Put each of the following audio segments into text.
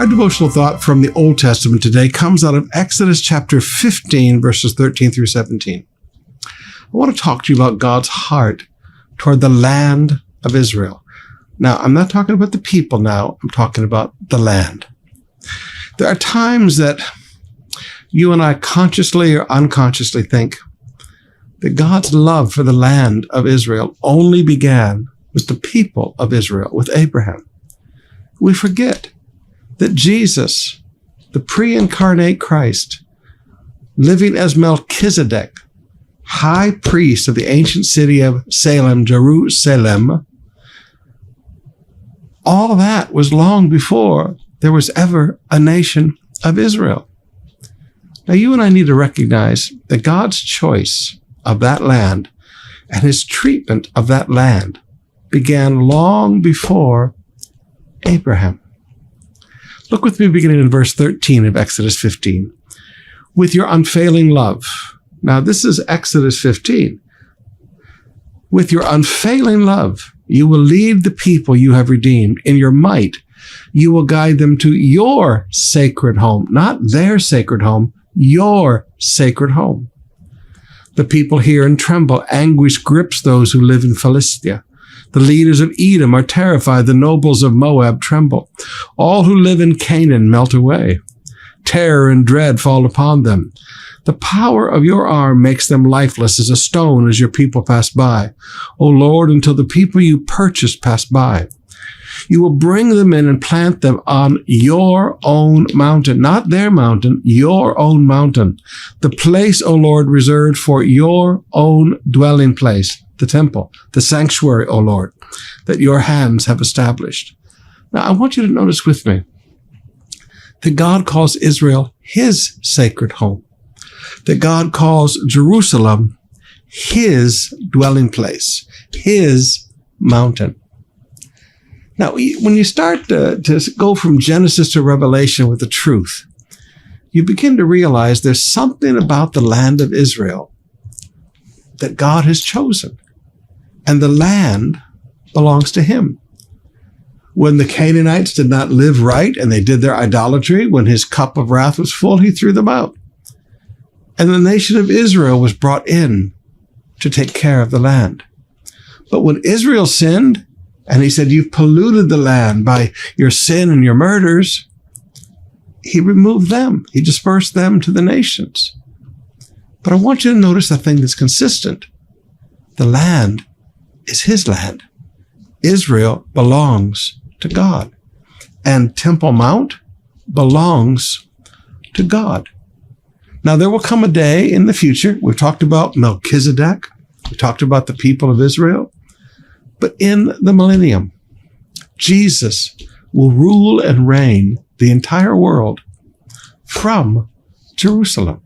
Our devotional thought from the Old Testament today comes out of Exodus chapter 15, verses 13 through 17. I want to talk to you about God's heart toward the land of Israel. Now, I'm not talking about the people now. I'm talking about the land. There are times that you and I consciously or unconsciously think that God's love for the land of Israel only began with the people of Israel, with Abraham. We forget that Jesus, the pre-incarnate Christ, living as Melchizedek, high priest of the ancient city of Salem, Jerusalem, all of that was long before there was ever a nation of Israel. Now, you and I need to recognize that God's choice of that land and his treatment of that land began long before Abraham. Look with me beginning in verse 13 of Exodus 15. With your unfailing love. Now, this is Exodus 15. With your unfailing love, you will lead the people you have redeemed. In your might, you will guide them to your sacred home, not their sacred home, your sacred home. The people hear and tremble. Anguish grips those who live in Philistia. The leaders of Edom are terrified. The nobles of Moab tremble. All who live in Canaan melt away. Terror and dread fall upon them. The power of your arm makes them lifeless as a stone as your people pass by. O Lord, until the people you purchased pass by. You will bring them in and plant them on your own mountain, not their mountain, your own mountain. The place, O Lord, reserved for your own dwelling place, the temple, the sanctuary, O Lord, that your hands have established. Now, I want you to notice with me that God calls Israel his sacred home, that God calls Jerusalem his dwelling place, his mountain. Now, when you start to go from Genesis to Revelation with the truth, you begin to realize there's something about the land of Israel that God has chosen, and the land belongs to him. When the Canaanites did not live right and they did their idolatry, when his cup of wrath was full, he threw them out. And the nation of Israel was brought in to take care of the land. But when Israel sinned, and he said, you've polluted the land by your sin and your murders, he removed them. He dispersed them to the nations. But I want you to notice a thing that's consistent. The land is his land. Israel belongs to God. And Temple Mount belongs to God. Now, there will come a day in the future. We've talked about Melchizedek. We talked about the people of Israel. But in the millennium, Jesus will rule and reign the entire world from Jerusalem.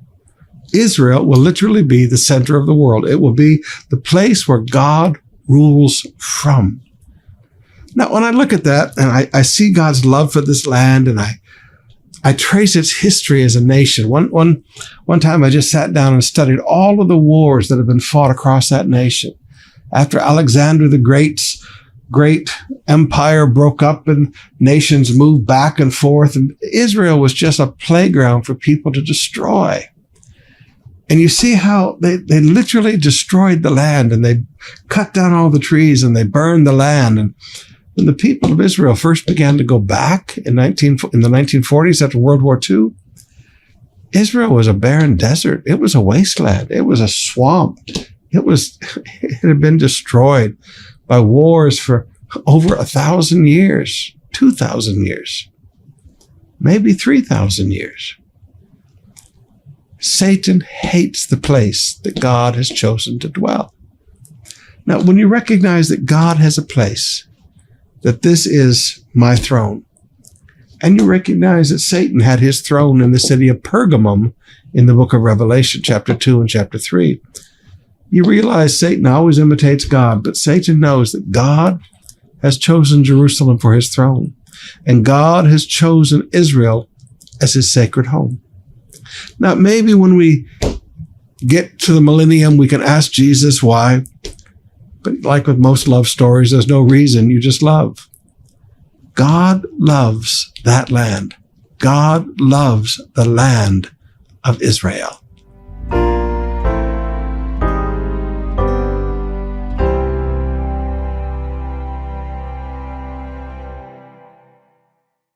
Israel will literally be the center of the world. It will be the place where God rules from. Now, when I look at that and I see God's love for this land and I trace its history as a nation. One time I just sat down and studied all of the wars that have been fought across that nation. After Alexander the Great's great empire broke up and nations moved back and forth, and Israel was just a playground for people to destroy. And you see how they literally destroyed the land, and they cut down all the trees and they burned the land. And when the people of Israel first began to go back in the 1940s after World War II, Israel was a barren desert. It was a wasteland. It was a swamp. It had been destroyed by wars for over 1,000 years, 2,000 years, maybe 3,000 years. Satan hates the place that God has chosen to dwell. Now, when you recognize that God has a place, that this is my throne, and you recognize that Satan had his throne in the city of Pergamum in the book of Revelation, chapter 2 and chapter 3, you realize Satan always imitates God, but Satan knows that God has chosen Jerusalem for his throne, and God has chosen Israel as his sacred home. Now, maybe when we get to the millennium, we can ask Jesus why, but like with most love stories, there's no reason, you just love. God loves that land. God loves the land of Israel.